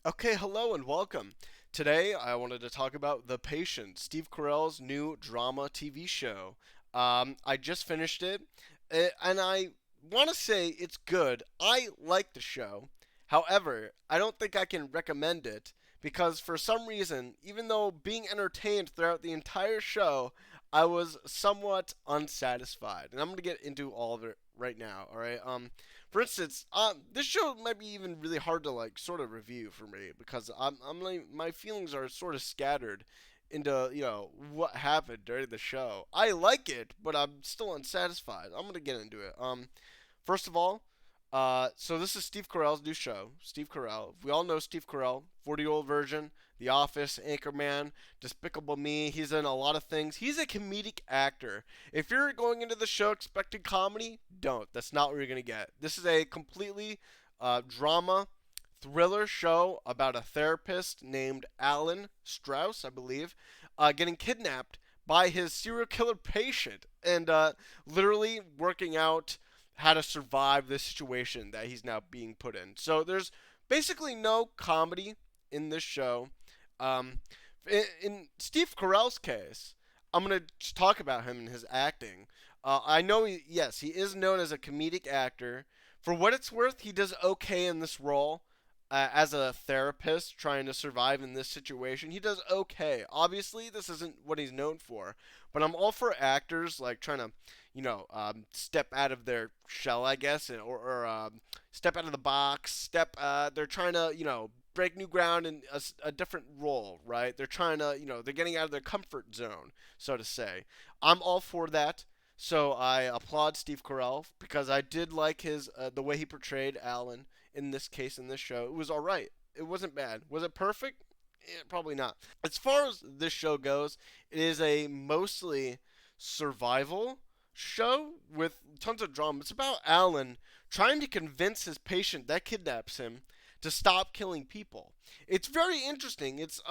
Okay, hello and welcome. Today I wanted to talk about The Patient, Steve Carell's new drama TV show. I just finished it, and I want to say it's good. I like the show. However, I don't think I can recommend it because for some reason, even though being entertained throughout the entire show, I was somewhat unsatisfied. And I'm going to get into all of it right now, all right? For instance, this show might be even really hard to like sort of review for me because I'm like my feelings are sort of scattered into what happened during the show. I like it, but I'm still unsatisfied. I'm gonna get into it. First of all, so this is Steve Carell's new show. Steve Carell. We all know Steve Carell, 40-year-old virgin, The Office, Anchorman, Despicable Me. He's in a lot of things. He's a comedic actor. If you're going into the show expecting comedy, don't. That's not what you're gonna get. This is a completely drama thriller show about a therapist named Alan Strauss, I believe, getting kidnapped by his serial killer patient and literally working out how to survive this situation that he's now being put in. So there's basically no comedy in this show. Um, in Steve Carell's case, I'm gonna just talk about him and his acting. I know, yes, he is known as a comedic actor. For what it's worth, he does okay in this role. As a therapist trying to survive in this situation, he does okay. Obviously, this isn't what he's known for, but I'm all for actors like trying to, step out of their shell, I guess, or step out of the box. They're trying to, break new ground in a different role, right? They're trying to, they're getting out of their comfort zone, so to say. I'm all for that. So I applaud Steve Carell because I did like his the way he portrayed Alan in this case in this show. It was all right. It wasn't bad. Was it perfect? Probably not. As far as this show goes, it is a mostly survival show with tons of drama. It's about Alan trying to convince his patient that kidnaps him to stop killing people. It's very interesting. It's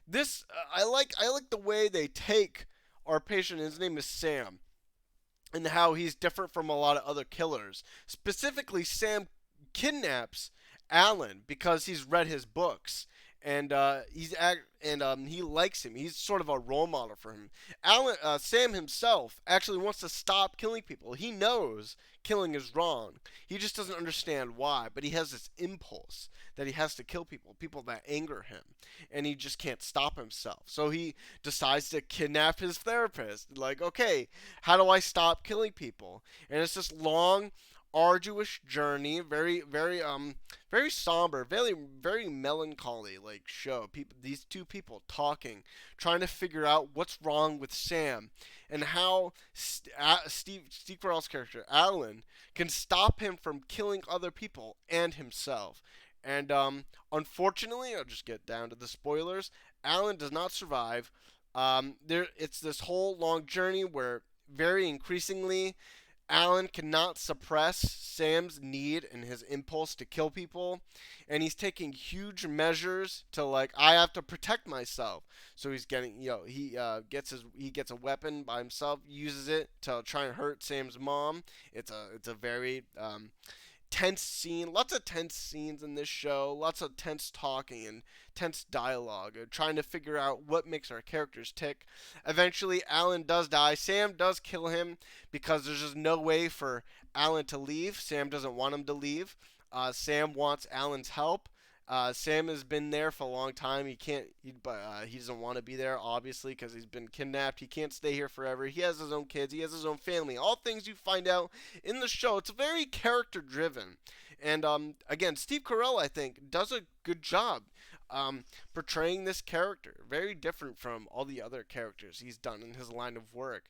this I like the way they take our patient. His name is Sam, and how he's different from a lot of other killers. Specifically, Sam kidnaps Alan because he's read his books and he likes him. He's sort of a role model for him. Sam himself actually wants to stop killing people. He knows killing is wrong. He just doesn't understand why, but he has this impulse that he has to kill people, people that anger him, and he just can't stop himself. So he decides to kidnap his therapist. Like, okay, how do I stop killing people? And it's this long, arduous journey, very somber, very melancholy like show. These two people talking, trying to figure out what's wrong with Sam, and how Steve Carell's character Alan can stop him from killing other people and himself. And unfortunately, I'll just get down to the spoilers. Alan does not survive. It's this whole long journey where very increasingly Alan cannot suppress Sam's need and his impulse to kill people, and he's taking huge measures to like I have to protect myself. So he's getting he gets a weapon by himself, uses it to try and hurt Sam's mom. It's a very tense scene. Lots of tense scenes in this show. Lots of tense talking and tense dialogue. Trying to figure out what makes our characters tick. Eventually, Alan does die. Sam does kill him because there's just no way for Alan to leave. Sam doesn't want him to leave. Sam wants Alan's help. Sam has been there for a long time. He doesn't want to be there, obviously, because he's been kidnapped. He can't stay here forever. He has his own kids. He has his own family. All things you find out in the show. It's very character driven, and again, Steve Carell, I think, does a good job portraying this character. Very different from all the other characters he's done in his line of work.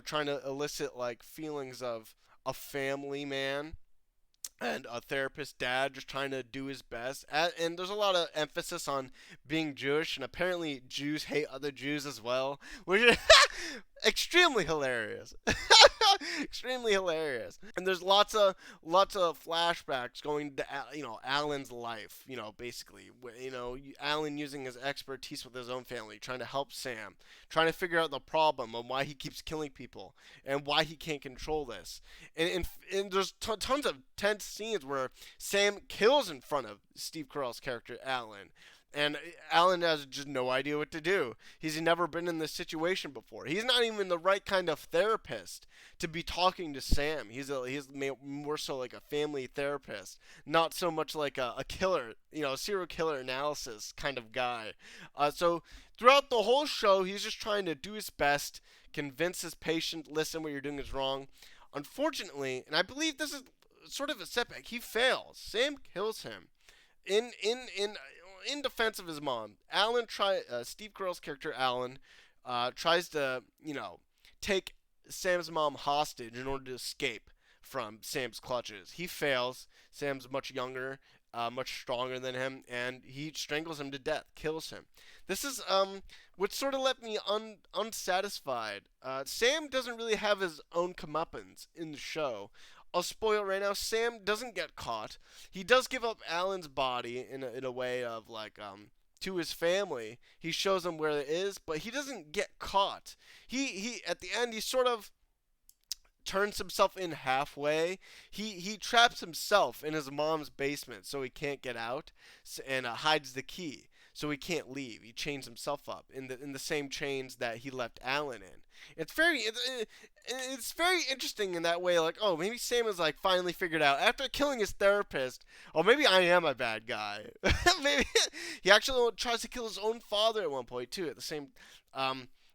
Trying to elicit like feelings of a family man and a therapist dad just trying to do his best. And there's a lot of emphasis on being Jewish, and apparently Jews hate other Jews as well, which extremely hilarious. Extremely hilarious. And there's lots of flashbacks going to Alan's life. Basically, Alan using his expertise with his own family, trying to help Sam, trying to figure out the problem and why he keeps killing people and why he can't control this. And there's tons of tense scenes where Sam kills in front of Steve Carell's character Alan. And Alan has just no idea what to do. He's never been in this situation before. He's not even the right kind of therapist to be talking to Sam. He's more so like a family therapist, not so much like a killer, serial killer analysis kind of guy. So throughout the whole show, he's just trying to do his best, convince his patient, listen, what you're doing is wrong. Unfortunately, and I believe this is sort of a setback, he fails. Sam kills him in defense of his mom. Steve Carell's character Alan tries to take Sam's mom hostage in order to escape from Sam's clutches. He fails. Sam's much younger, much stronger than him, and he strangles him to death, kills him. This is what sort of left me unsatisfied. Sam doesn't really have his own comeuppance in the show. I'll spoil it right now. Sam doesn't get caught. He does give up Alan's body in a way of like to his family. He shows them where it is, but he doesn't get caught. He at the end he sort of turns himself in halfway. He traps himself in his mom's basement so he can't get out, and hides the key so he can't leave. He chains himself up in the same chains that he left Alan in. It's very interesting in that way. Like, oh, maybe Sam is like finally figured out after killing his therapist. Oh, maybe I am a bad guy. Maybe he actually tries to kill his own father at one point too. At the same,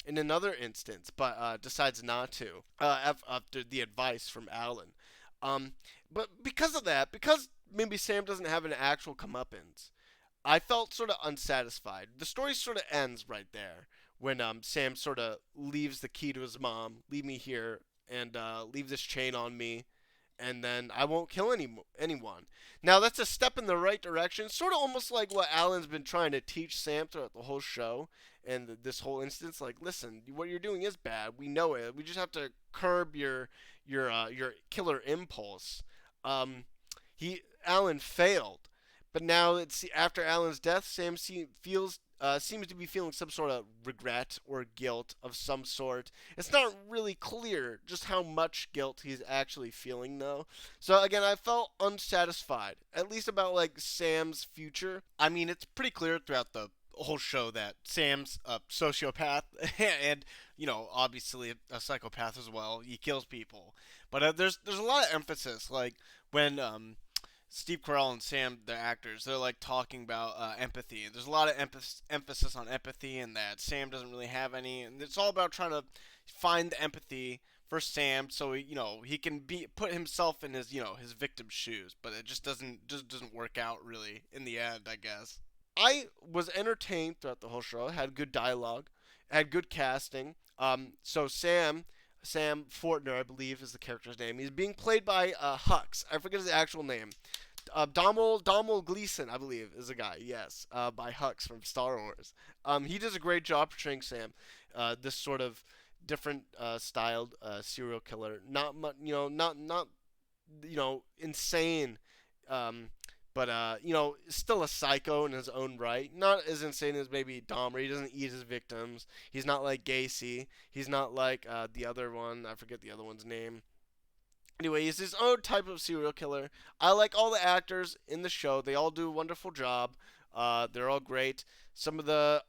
in another instance, but decides not to after the advice from Alan. But because of that, because maybe Sam doesn't have an actual comeuppance, I felt sort of unsatisfied. The story sort of ends right there when Sam sort of leaves the key to his mom, leave me here, and leave this chain on me, and then I won't kill anyone. Now that's a step in the right direction, sort of almost like what Alan's been trying to teach Sam throughout the whole show, and this whole instance. Like, listen, what you're doing is bad. We know it. We just have to curb your killer impulse. Alan failed, but now it's after Alan's death. Sam seems to be feeling some sort of regret or guilt of some sort. It's not really clear just how much guilt he's actually feeling though. So again, I felt unsatisfied, at least about like Sam's future. I mean, it's pretty clear throughout the whole show that Sam's a sociopath and obviously a psychopath as well. He kills people, but there's a lot of emphasis like when Steve Carell and Sam, the actors, they're like talking about empathy. There's a lot of emphasis on empathy, and that Sam doesn't really have any. And it's all about trying to find the empathy for Sam, so he can put himself in his victim's shoes. But it just doesn't work out really in the end, I guess. I was entertained throughout the whole show. It had good dialogue, had good casting. So Sam Fortner, I believe, is the character's name. He's being played by Hux. I forget his actual name. Domhnall Gleeson, I believe, is the guy. Yes, by Hux from Star Wars. He does a great job portraying Sam, this sort of different styled serial killer. Not much, not insane. But still a psycho in his own right. Not as insane as maybe Dahmer. He doesn't eat his victims. He's not like Gacy. He's not like the other one. I forget the other one's name. Anyway, he's his own type of serial killer. I like all the actors in the show. They all do a wonderful job. They're all great. Some of the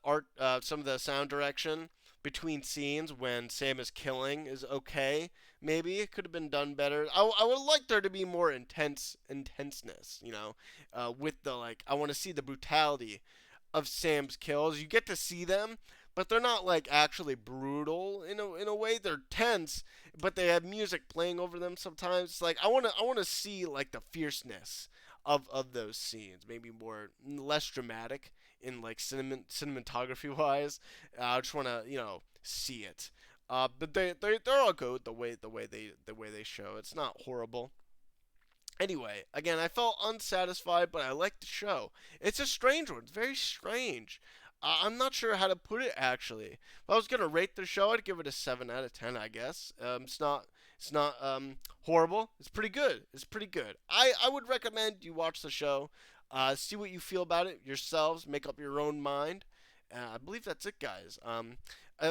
sound direction between scenes when Sam is killing is okay. Maybe it could have been done better. I would like there to be more intenseness. With the like, I want to see the brutality of Sam's kills. You get to see them, but they're not like actually brutal in a way. They're tense, but they have music playing over them sometimes. It's like I want to see like the fierceness of those scenes, maybe less dramatic in like cinematography wise. I just want to see it. But they're all good the way they show. It's not horrible. Anyway, again, I felt unsatisfied, but I liked the show. It's a strange one. It's very strange. I'm not sure how to put it actually. If I was gonna rate the show, I'd give it a 7 out of 10. I guess. It's not horrible. It's pretty good. It's pretty good. I would recommend you watch the show. See what you feel about it yourselves. Make up your own mind. I believe that's it, guys.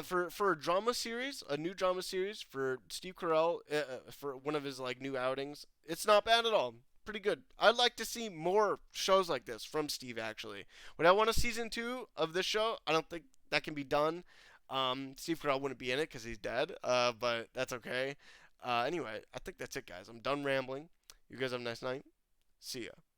For a drama series, a new drama series for Steve Carell, for one of his like new outings, it's not bad at all. Pretty good. I'd like to see more shows like this from Steve. Actually, would I want a season two of this show? I don't think that can be done. Steve Carell wouldn't be in it because he's dead. But that's okay. Anyway, I think that's it, guys. I'm done rambling. You guys have a nice night. See ya.